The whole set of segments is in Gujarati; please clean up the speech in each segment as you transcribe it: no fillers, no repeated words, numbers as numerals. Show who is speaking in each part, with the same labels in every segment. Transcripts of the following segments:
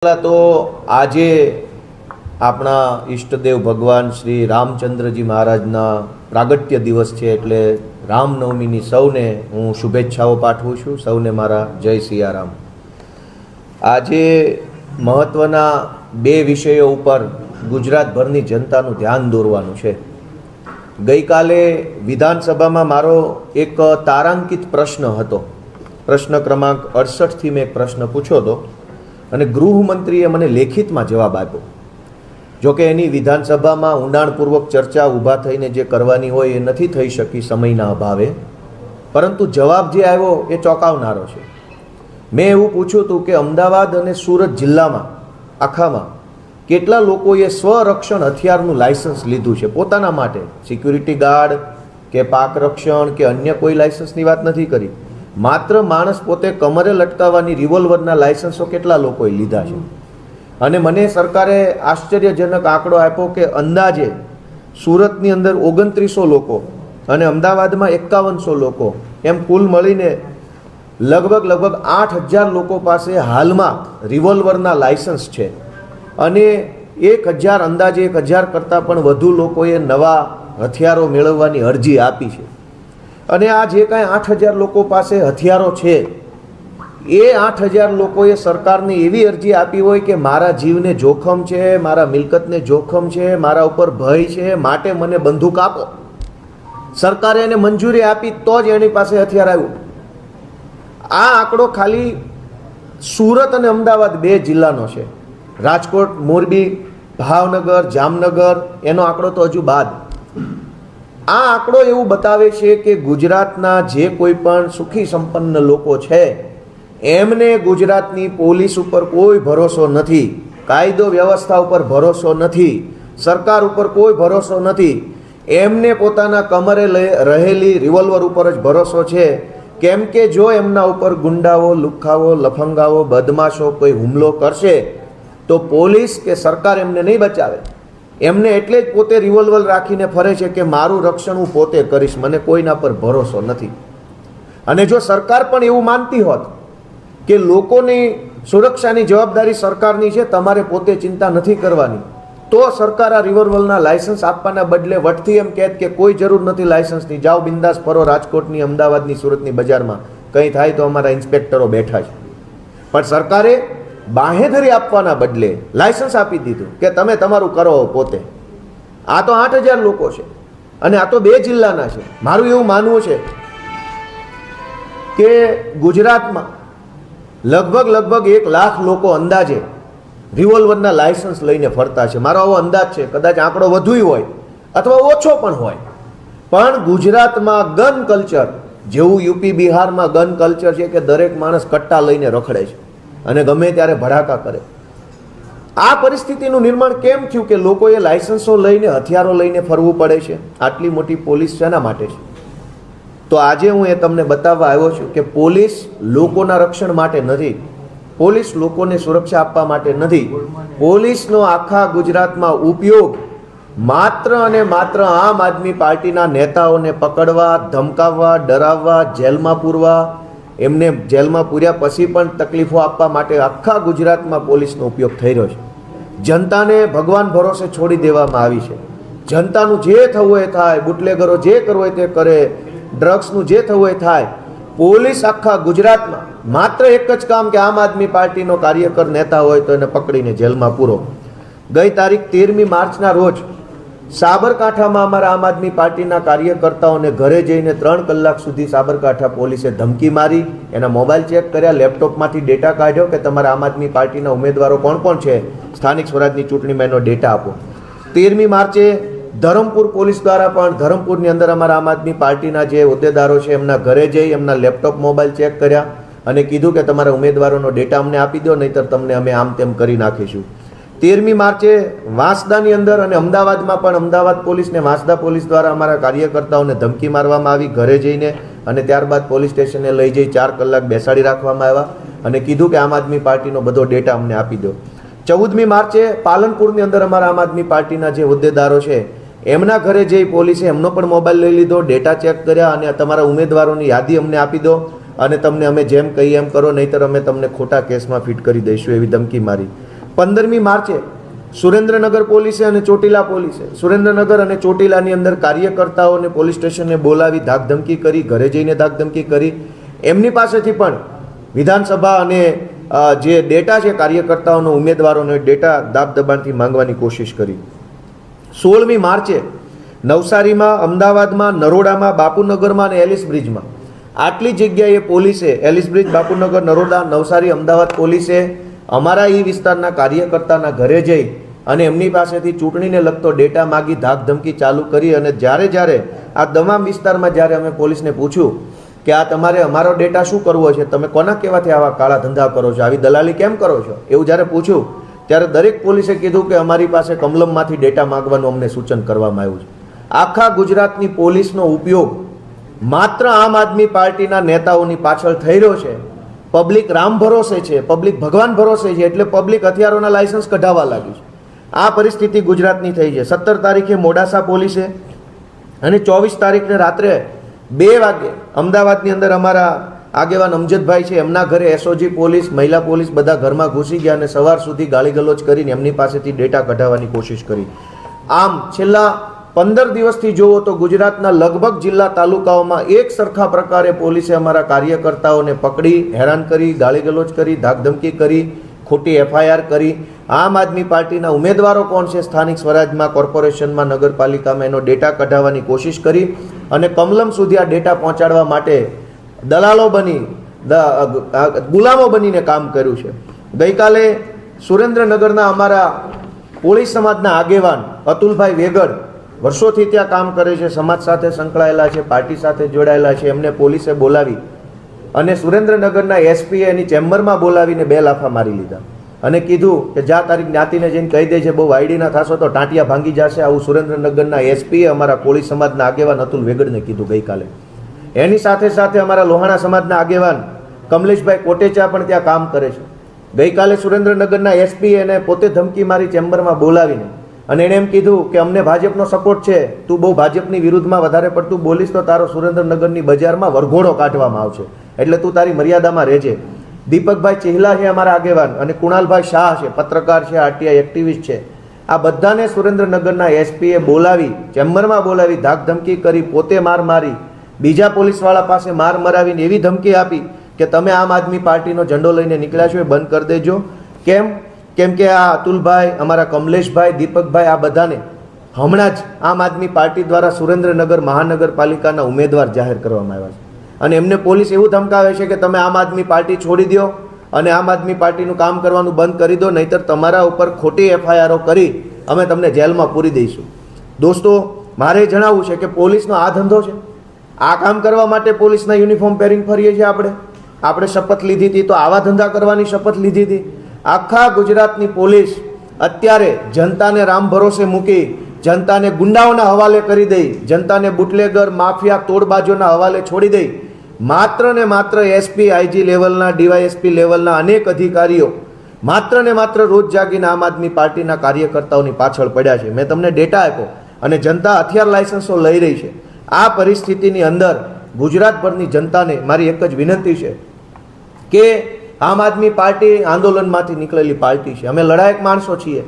Speaker 1: तो આજે આપણા ઈષ્ટદેવ ભગવાન શ્રી રામચંદ્રજી મહારાજના પ્રાગટ્ય દિવસ છે એટલે રામનવમીની સૌને હું શુભેચ્છાઓ પાઠવું છું। સૌને મારા જય સિયારામ। આજે મહત્વના બે વિષયો ઉપર ગુજરાતભરની જનતાનું ધ્યાન દોરવાનું છે। ગઈકાલે વિધાનસભામાં મારો એક તારાંકિત પ્રશ્ન હતો। પ્રશ્ન ક્રમાંક 68 થી મેં એક પ્રશ્ન પૂછ્યો હતો અને ગૃહમંત્રીએ મને લેખિતમાં જવાબ આપ્યો। જો કે એની વિધાનસભામાં ઊંડાણપૂર્વક ચર્ચા ઊભા થઈને જે કરવાની હોય એ નથી થઈ શકી સમયના અભાવે, પરંતુ જવાબ જે આવ્યો એ ચોંકાવનારો છે। મેં એવું પૂછ્યું હતું કે અમદાવાદ અને સુરત જિલ્લામાં આખામાં કેટલા લોકોએ સ્વરક્ષણ હથિયારનું લાયસન્સ લીધું છે પોતાના માટે, સિક્યુરિટી ગાર્ડ કે પાક રક્ષણ કે અન્ય કોઈ લાયસન્સની વાત નથી કરી, માત્ર માણસ પોતે કમરે લટકાવવાની રિવોલ્વરના લાયસન્સો કેટલા લોકોએ લીધા છે। અને મને સરકારે આશ્ચર્યજનક આંકડો આપ્યો કે અંદાજે સુરતની અંદર 2900 લોકો અને અમદાવાદમાં 5100 લોકો, એમ કુલ મળીને લગભગ 8000 લોકો પાસે હાલમાં રિવોલ્વરના લાયસન્સ છે અને 1000 અંદાજે 1000 કરતાં પણ વધુ લોકોએ નવા હથિયારો મેળવવાની અરજી આપી છે। અને આ જે કાંઈ 8000 લોકો પાસે હથિયારો છે એ 8000 લોકોએ સરકારને એવી અરજી આપી હોય કે મારા જીવને જોખમ છે, મારા મિલકતને જોખમ છે, મારા ઉપર ભય છે, માટે મને બંદૂક આપો। સરકારે એને મંજૂરી આપી તો જ એની પાસે હથિયાર આવ્યું। આ આંકડો ખાલી સુરત અને અમદાવાદ બે જિલ્લાનો છે। રાજકોટ, મોરબી, ભાવનગર, જામનગર એનો આંકડો તો હજુ બાદ। આ આંકડો એવું બતાવે છે કે ગુજરાતના જે કોઈ પણ સુખી સંપન્ન લોકો છે એમને ગુજરાતની પોલીસ ઉપર કોઈ ભરોસો નથી, કાયદો વ્યવસ્થા ઉપર ભરોસો નથી, સરકાર ઉપર કોઈ ભરોસો નથી। એમને પોતાના કમરે રહેલી રિવોલ્વર ઉપર જ ભરોસો છે, કેમ કે જો એમના ઉપર ગુંડાઓ, લુખ્ખાઓ, લફંગાઓ, બદમાશો કોઈ હુમલો કરશે તો પોલીસ કે સરકાર એમને નહીં બચાવે। એમને એટલે જ પોતે રિવોલ્વર રાખીને ફરે છે કે મારું રક્ષણ હું પોતે કરીશ, મને કોઈના પર ભરોસો નથી। અને જો સરકાર પણ એવું માનતી હોત કે લોકોની સુરક્ષાની જવાબદારી સરકારની છે, તમારે પોતે ચિંતા નથી કરવાની, તો સરકાર આ રિવોલ્વરના લાયસન્સ આપવાના બદલે વટથી એમ કહેત કે કોઈ જરૂર નથી લાયસન્સની, જાઓ બિંદાસ ફરો રાજકોટની, અમદાવાદની, સુરતની બજારમાં, કંઈ થાય તો અમારા ઇન્સ્પેક્ટરો બેઠા છે। પણ સરકારે બાંહેધરી આપવાના બદલે લાયસન્સ આપી દીધું કે તમે તમારું કરો પોતે। આ તો 8000 લોકો છે અને આ તો બે જિલ્લાના છે। મારું એવું માનવું છે કે ગુજરાતમાં લગભગ 1 લાખ લોકો અંદાજે રિવોલ્વરના લાયસન્સ લઈને ફરતા છે। મારો આવો અંદાજ છે, કદાચ આંકડો વધુય હોય અથવા ઓછો પણ હોય, પણ ગુજરાતમાં ગન કલ્ચર જેવું યુપી બિહારમાં ગન કલ્ચર છે કે દરેક માણસ કટ્ટા લઈને રખડે છે અને ગમે ત્યારે ભડાકા કરે। આ પરિસ્થિતિનું નિર્માણ કેમ થયું કે લોકોએ લાયસન્સો લઈને, હથિયારો લઈને ફરવું પડે છે? આટલી મોટી પોલીસ શેના માટે છે? તો આજે હું એ તમને બતાવવા આવ્યો છું કે પોલીસ લોકોના રક્ષણ માટે નથી, પોલીસ લોકોને સુરક્ષા આપવા માટે નથી। પોલીસનો આખા ગુજરાતમાં ઉપયોગ માત્ર અને માત્ર આમ આદમી પાર્ટીના નેતાઓને પકડવા, ધમકાવવા, ડરાવવા, જેલમાં પૂરવા, એમને જેલમાં પૂર્યા પછી પણ તકલીફો આપવા માટે આખા ગુજરાતમાં પોલીસનો ઉપયોગ થઈ રહ્યો છે। જનતાને ભગવાન ભરોસે છોડી દેવામાં આવી છે। જનતાનું જે થવું એ થાય, બુટલેગરો જે કરવું હોય તે કરે, ડ્રગ્સનું જે થવું એ થાય। પોલીસ આખા ગુજરાતમાં માત્ર એક જ કામ કે આમ આદમી પાર્ટીનો કાર્યકર નેતા હોય તો એને પકડીને જેલમાં પૂરો। ગઈ તારીખ 13મી માર્ચના રોજ સાબરકાંઠામાં અમારા આમ આદમી પાર્ટીના કાર્યકર્તાઓને ઘરે જઈને 3 કલાક સુધી સાબરકાંઠા પોલીસે ધમકી મારી, એના મોબાઈલ ચેક કર્યા, લેપટોપમાંથી ડેટા કાઢ્યો કે તમારા આમ આદમી પાર્ટીના ઉમેદવારો કોણ કોણ છે, સ્થાનિક સ્વરાજની ચૂંટણીમાં એનો ડેટા આપો। 13મી માર્ચે ધરમપુર પોલીસ દ્વારા પણ ધરમપુરની અંદર અમારા આમ આદમી પાર્ટીના જે હોદ્દેદારો છે એમના ઘરે જઈ એમના લેપટોપ, મોબાઈલ ચેક કર્યા અને કીધું કે તમારા ઉમેદવારોનો ડેટા અમને આપી દો, નહીંતર તમને અમે આમ તેમ કરી નાખીશું। 13મી માર્ચે વાંસદાની અંદર અને અમદાવાદમાં પણ અમદાવાદ પોલીસ ને વાંસદા પોલીસ દ્વારા અમારા કાર્યકર્તાઓને ધમકી મારવામાં આવી ઘરે જઈને, અને ત્યારબાદ પોલીસ સ્ટેશને લઈ જઈ 4 કલાક બેસાડી રાખવામાં આવ્યા અને કીધું કે આમ આદમી પાર્ટીનો બધો ડેટા અમને આપી દો। 14મી માર્ચે પાલનપુરની અંદર અમારા આમ આદમી પાર્ટીના જે હોદ્દેદારો છે એમના ઘરે જઈ પોલીસે એમનો પણ મોબાઈલ લઈ લીધો, ડેટા ચેક કર્યા અને તમારા ઉમેદવારોની યાદી અમને આપી દો અને તમને અમે જેમ કહીએ એમ કરો, નહીંતર અમે તમને ખોટા કેસમાં ફિટ કરી દઈશું એવી ધમકી મારી। 15મી માર્ચે સુરેન્દ્રનગર પોલીસે અને ચોટીલા પોલીસે સુરેન્દ્રનગર અને ચોટીલાની અંદર કાર્યકર્તાઓને પોલીસ સ્ટેશને બોલાવી ધાકધમકી કરી, ઘરે જઈને ધાકધમકી કરી. એમની પાસેથી પણ વિધાનસભા અને જે ડેટા છે કાર્યકર્તાઓનો, ઉમેદવારોનો ડેટા દાબ દબાણથી માંગવાની કોશિશ કરી. 16મી માર્ચે નવસારીમાં, અમદાવાદમાં, નરોડામાં, બાપુનગરમાં અને એલિસ બ્રિજમાં આટલી જગ્યાએ પોલીસે, એલિસ બ્રિજ, બાપુનગર, નરોડા, નવસારી, અમદાવાદ પોલીસે અમારા એ વિસ્તારના કાર્યકર્તાના ઘરે જઈ અને એમની પાસેથી ચૂંટણીને લગતો ડેટા માગી ધાકધમકી ચાલુ કરી. અને જ્યારે આ તમામ વિસ્તારમાં જ્યારે અમે પોલીસને પૂછ્યું કે આ તમારે અમારો ડેટા શું કરવો છે, તમે કોના કહેવાથી આવા કાળા ધંધા કરો છો, આવી દલાલી કેમ કરો છો, એવું જ્યારે પૂછ્યું ત્યારે દરેક પોલીસે કીધું કે અમારી પાસે કમલમમાંથી ડેટા માગવાનું અમને સૂચન કરવામાં આવ્યું છે. આખા ગુજરાતની પોલીસનો ઉપયોગ માત્ર આમ આદમી પાર્ટીના નેતાઓની પાછળ થઈ રહ્યો છે. પબ્લિક રામ ભરોસે છે, પબ્લિક ભગવાન ભરોસે છે, એટલે પબ્લિક હથિયારોના લાયસન્સ કઢાવવા લાગી છે. આ પરિસ્થિતિ ગુજરાતની થઈ છે. 17 તારીખે મોડાસા પોલીસે અને 24 તારીખને રાત્રે 2 વાગે અમદાવાદની અંદર અમારા આગેવાન અમજદભાઈ છે, એમના ઘરે એસઓજી પોલીસ, મહિલા પોલીસ બધા ઘરમાં ઘૂસી ગયા અને સવાર સુધી ગાળીગલોચ કરીને એમની પાસેથી ડેટા કઢાવવાની કોશિશ કરી. આમ છેલ્લા 15 દિવસથી જુઓ તો ગુજરાતના લગભગ જિલ્લા તાલુકાઓમાં એક સરખા પ્રકારે પોલીસે અમારા કાર્યકર્તાઓને પકડી, હેરાન કરી, ગાળીગલોચ કરી, ધાકધમકી કરી, ખોટી એફઆઈઆર કરી. આમ આદમી પાર્ટીના ઉમેદવારો કોણ છે સ્થાનિક સ્વરાજમાં, કોર્પોરેશનમાં, નગરપાલિકામાં એનો ડેટા કઢાવવાની કોશિશ કરી અને કમલમ સુધી આ ડેટા પહોંચાડવા માટે દલાલો બની, ગુલામો બનીને કામ કર્યું છે. ગઈકાલે સુરેન્દ્રનગરના અમારા કોળી સમાજના આગેવાન અતુલભાઈ વેગડ વર્ષોથી ત્યાં કામ કરે છે, સમાજ સાથે સંકળાયેલા છે, પાર્ટી સાથે જોડાયેલા છે. એમને પોલીસે બોલાવી અને સુરેન્દ્રનગરના એસપીએ એની ચેમ્બરમાં બોલાવીને 2 લાફા મારી લીધા અને કીધું કે જા તારી જ્ઞાતિને જઈને કહી દે છે, બહુ વાયડી ના થશો તો ટાંટિયા ભાંગી જશે. આવું સુરેન્દ્રનગરના એસપીએ અમારા કોળી સમાજના આગેવાન અતુલ વેગડને કીધું ગઈકાલે. એની સાથે અમારા લોહાણા સમાજના આગેવાન કમલેશભાઈ કોટેચા પણ ત્યાં કામ કરે છે. ગઈકાલે સુરેન્દ્રનગરના એસપીએ એને પોતે ધમકી મારી ચેમ્બરમાં બોલાવીને અને એણે એમ કીધું કે અમને ભાજપનો સપોર્ટ છે, તું બહુ ભાજપની વિરુદ્ધમાં વધારે પડતું બોલીશ તો તારો સુરેન્દ્રનગરની બજારમાં વરઘોડો કાઢવામાં આવશે, એટલે તું તારી મર્યાદામાં રહેજે. દીપકભાઈ ચેહલા છે અમારા આગેવાન અને કુણાલભાઈ શાહ છે, પત્રકાર છે, આરટીઆઈ એક્ટિવિસ્ટ છે. આ બધાને સુરેન્દ્રનગરના એસપીએ બોલાવી, ચેમ્બરમાં બોલાવી, ધાકધમકી કરી, પોતે માર મારી, બીજા પોલીસવાળા પાસે માર મરાવીને એવી ધમકી આપી કે તમે આમ આદમી પાર્ટીનો ઝંડો લઈને નીકળ્યા છો એ બંધ કરી દેજો. કેમ કે આ અતુલભાઈ, અમારા કમલેશભાઈ, દીપકભાઈ, આ બધાને હમણાં જ આમ આદમી પાર્ટી દ્વારા સુરેન્દ્રનગર મહાનગરપાલિકાના ઉમેદવાર જાહેર કરવામાં આવ્યા છે અને એમને પોલીસ એવું ધમકાવે છે કે તમે આમ આદમી પાર્ટી છોડી દો અને આમ આદમી પાર્ટીનું કામ કરવાનું બંધ કરી દો, નહીંતર તમારા ઉપર ખોટી એફઆઈઆરો કરી અમે તમને જેલમાં પૂરી દઈશું. દોસ્તો, મારે જણાવવું છે કે પોલીસનો આ ધંધો છે. આ કામ કરવા માટે પોલીસના યુનિફોર્મ પહેરીને ફરીએ છીએ આપણે શપથ લીધી હતી તો આવા ધંધા કરવાની શપથ લીધી હતી. આખા ગુજરાતની પોલીસ અત્યારે જનતાને રામ ભરોસે મૂકી, જનતાને ગુંડાઓના હવાલે કરી દઈ, જનતાને બુટલેગર, માફિયા, તોડબાજોના હવાલે છોડી દઈ, માત્ર ને માત્ર એસપી, આઈજી લેવલના, ડીવાયએસપી લેવલના અનેક અધિકારીઓ માત્ર ને માત્ર રોજ જાગીને આમ આદમી પાર્ટીના કાર્યકર્તાઓની પાછળ પડ્યા છે. મેં તમને ડેટા આપ્યો અને જનતા હથિયાર લાયસન્સો લઈ રહી છે. આ પરિસ્થિતિની અંદર ગુજરાતભરની જનતાને મારી એક જ વિનંતી છે કે આમ આદમી પાર્ટી આંદોલનમાંથી નીકળેલી પાર્ટી છે. અમે લડાયક માણસો છીએ.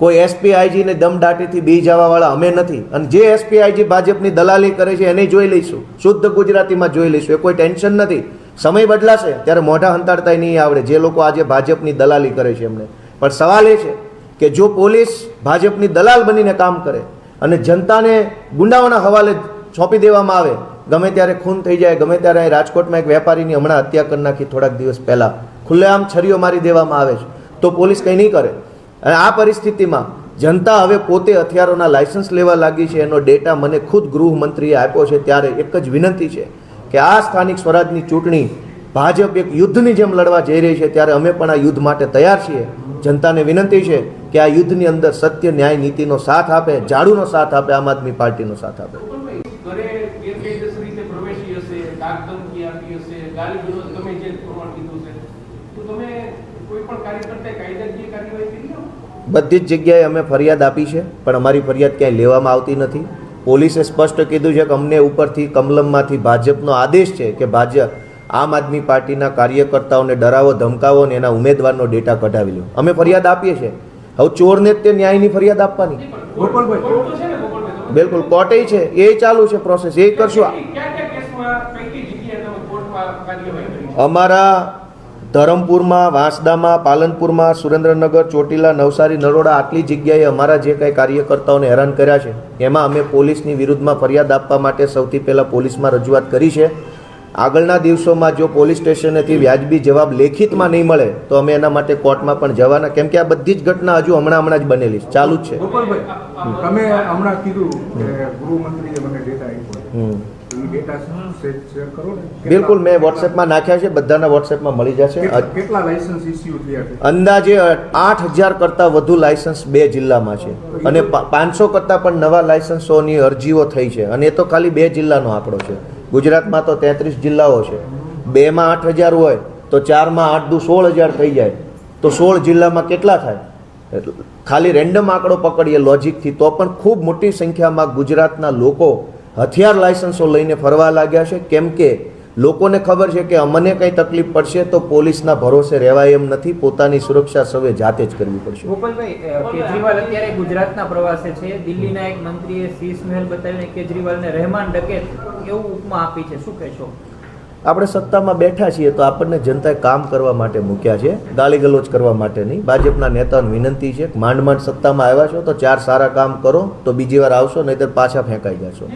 Speaker 1: કોઈ એસપી આઈજીને દમદાટીથી બી જવાવાળા અમે નથી. અને જે એસપી આઈજી ભાજપની દલાલી કરે છે એને જોઈ લઈશું, શુદ્ધ ગુજરાતીમાં જોઈ લઈશું. એ કોઈ ટેન્શન નથી. સમય બદલાશે ત્યારે મોઢા હંતાડતા નહીં આવડે જે લોકો આજે ભાજપની દલાલી કરે છે એમને. પણ સવાલ એ છે કે જો પોલીસ ભાજપની દલાલ બનીને કામ કરે અને જનતાને ગુંડાઓના હવાલે સોંપી દેવામાં આવે, ગમે ત્યારે ખૂન થઈ જાય, ગમે ત્યારે રાજકોટમાં એક વેપારીની હમણાં હત્યા કરી નાખી થોડાક દિવસ પહેલાં, ખુલ્લેઆમ છરીઓ મારી દેવામાં આવે છે, તો પોલીસ કંઈ નહીં કરે. અને આ પરિસ્થિતિમાં જનતા હવે પોતે હથિયારોના લાયસન્સ લેવા લાગી છે. એનો ડેટા મને ખુદ ગૃહમંત્રીએ આપ્યો છે. ત્યારે એક જ વિનંતી છે કે આ સ્થાનિક સ્વરાજની ચૂંટણી ભાજપ એક યુદ્ધની જેમ લડવા જઈ રહી છે, ત્યારે અમે પણ આ યુદ્ધ માટે તૈયાર છીએ. જનતાને વિનંતી છે કે આ યુદ્ધની અંદર સત્ય, ન્યાય, નીતિનો સાથ આપે, ઝાડુનો સાથ આપે, આમ આદમી પાર્ટીનો સાથ આપે. બધી જ જગ્યાએ અમે ફરિયાદ આપી છે પણ અમારી ફરિયાદ ક્યાંય લેવામાં આવતી નથી. પોલીસે સ્પષ્ટ કીધું છે કે અમને ઉપરથી કમલમમાંથી ભાજપનો આદેશ છે કે આમ આદમી પાર્ટીના કાર્યકર્તાઓને ડરાવો ધમકાવો ને એના ઉમેદવારનો ડેટા કઢાવી લો. અમે ફરિયાદ આપીએ છીએ. હવે ચોરને જ તે ન્યાયની ફરિયાદ આપવાની. બિલકુલ કોર્ટે છે, એ ચાલુ છે પ્રોસેસ, એ કરશું. અમારા ધરમપુરમાં, વાંસદામાં, પાલનપુરમાં, સુરેન્દ્રનગર, ચોટીલા, નવસારી, નરોડા આટલી જગ્યાએ અમારા જે કંઈ કાર્યકર્તાઓને હેરાન કર્યા છે એમાં અમે પોલીસની વિરુદ્ધમાં ફરિયાદ આપવા માટે સૌથી પહેલાં પોલીસમાં રજૂઆત કરી છે. આગળના દિવસોમાં જો પોલીસ સ્ટેશનેથી વ્યાજબી જવાબ લેખિતમાં નહીં મળે તો અમે એના માટે કોર્ટમાં પણ જવાના, કેમ કે આ બધી જ ઘટના હજુ હમણાં જ બનેલી છે, ચાલુ જ છે.
Speaker 2: તમે હમણાં કીધું કે ગૃહમંત્રીએ મને ડેટા આપ્યો, એ ડેટા શેર કરો ને.
Speaker 1: બિલકુલ, મેં વોટ્સએપમાં નાખ્યા છે, બધાના વોટ્સએપમાં મળી જશે.
Speaker 2: કેટલા લાયસન્સ ઇસ્યુ થયા છે?
Speaker 1: અંદાજે 8,000 કરતાં વધુ લાયસન્સ 2 જિલ્લામાં છે અને 500 કરતાં પણ નવા લાયસન્સોની અરજીઓ થઈ છે, અને એ તો ખાલી 2 જિલ્લાનો આંકડો છે. ગુજરાતમાં તો 33 જિલ્લાઓ છે. 2માં 8,000 હોય તો 4માં 8 દુ 16,000 થઈ જાય, તો 16 જિલ્લામાં કેટલા થાય? ખાલી રેન્ડમ આંકડો પકડીએ લોજિકથી તો પણ ખૂબ મોટી સંખ્યામાં ગુજરાતના લોકો હથિયાર લાયસન્સો લઈને ફરવા લાગ્યા છે, કેમ કે લોકોને ખબર છે કે અમને કંઈ તકલીફ પડશે તો પોલીસના ભરોસે રહેવાય એમ નથી, પોતાની સુરક્ષા સૌએ જાતે જ કરવી પડશે.
Speaker 3: ગોપાલભાઈ, કેજરીવાલ અત્યારે ગુજરાતના પ્રવાસે છે. દિલ્હીના એક મંત્રીએ શીશ મહેલ બતાવીને કેજરીવાલને રહેમાન ડકેત એવું ઉપમા આપી છે, શું કહેશો?
Speaker 1: આપણે સત્તામાં બેઠા છીએ તો આપણને જનતાએ કામ કરવા માટે મૂક્યા છે, ગાળી ગલોચ કરવા માટે નહીં. ભાજપના નેતાઓને વિનંતી છે, માંડ માંડ સત્તામાં આવ્યા છો તો 4 સારા કામ કરો તો બીજી વાર આવશો, નહીંતર પાછા ફેંકાઈ જશો.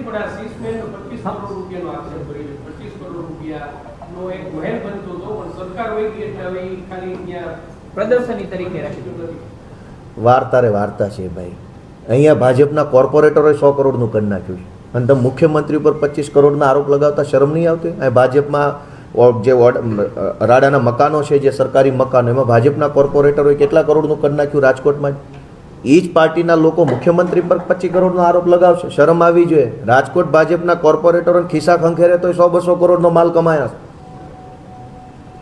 Speaker 3: પ્રદર્શની તરીકે રાખી
Speaker 1: વાર્તારે વાર્તા છે ભાઈ. અહીંયા ભાજપના કોર્પોરેટરોએ 100 કરોડનું કરી નાખ્યું છે અને તમે મુખ્યમંત્રી ઉપર 25 કરોડના આરોપ લગાવતા શરમ નહીં આવતી? અહીં ભાજપમાં જે રાડાના મકાનો છે, જે સરકારી મકાનો, એમાં ભાજપના કોર્પોરેટરોએ કેટલા કરોડનું કરી નાખ્યું રાજકોટમાં જ. એ જ પાર્ટીના લોકો મુખ્યમંત્રી પર 25 કરોડનો આરોપ લગાવશે, શરમ આવવી જોઈએ. રાજકોટ ભાજપના કોર્પોરેટરોને ખિસ્સા ખંખેરે તો 100-200 કરોડનો માલ કમાયા.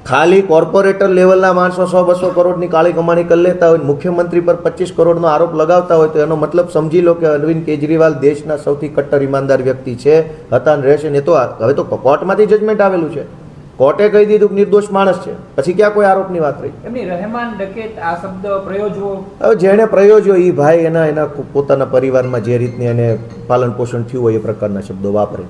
Speaker 1: ખાલી કોર્પોરેટર લેવલના માણસો 100-200 કરોડની કાળી કમાણી કરી લેતા હોય, મુખ્યમંત્રી પર 25 કરોડનો આરોપ લગાવતા હોય તો એનો મતલબ સમજી લો કે અરવિંદ કેજરીવાલ દેશના સૌથી કટ્ટર ઈમાનદાર વ્યક્તિ છે, હતા ને રહેશે. ને તો હવે તો કોર્ટમાંથી જજમેન્ટ આવેલું છે, કોર્ટે કહી દીધું કે નિર્દોષ માણસ છે, પછી ક્યાં કોઈ આરોપની વાત રહી?
Speaker 3: એમની રહેમાન ડકેત આ શબ્દ પ્રયોજવો,
Speaker 1: હવે જેણે પ્રયોજ્યો એ ભાઈ એના પોતાના પરિવારમાં જે રીતની એને પાલન પોષણ થયું હોય એ પ્રકારના શબ્દો વાપરે.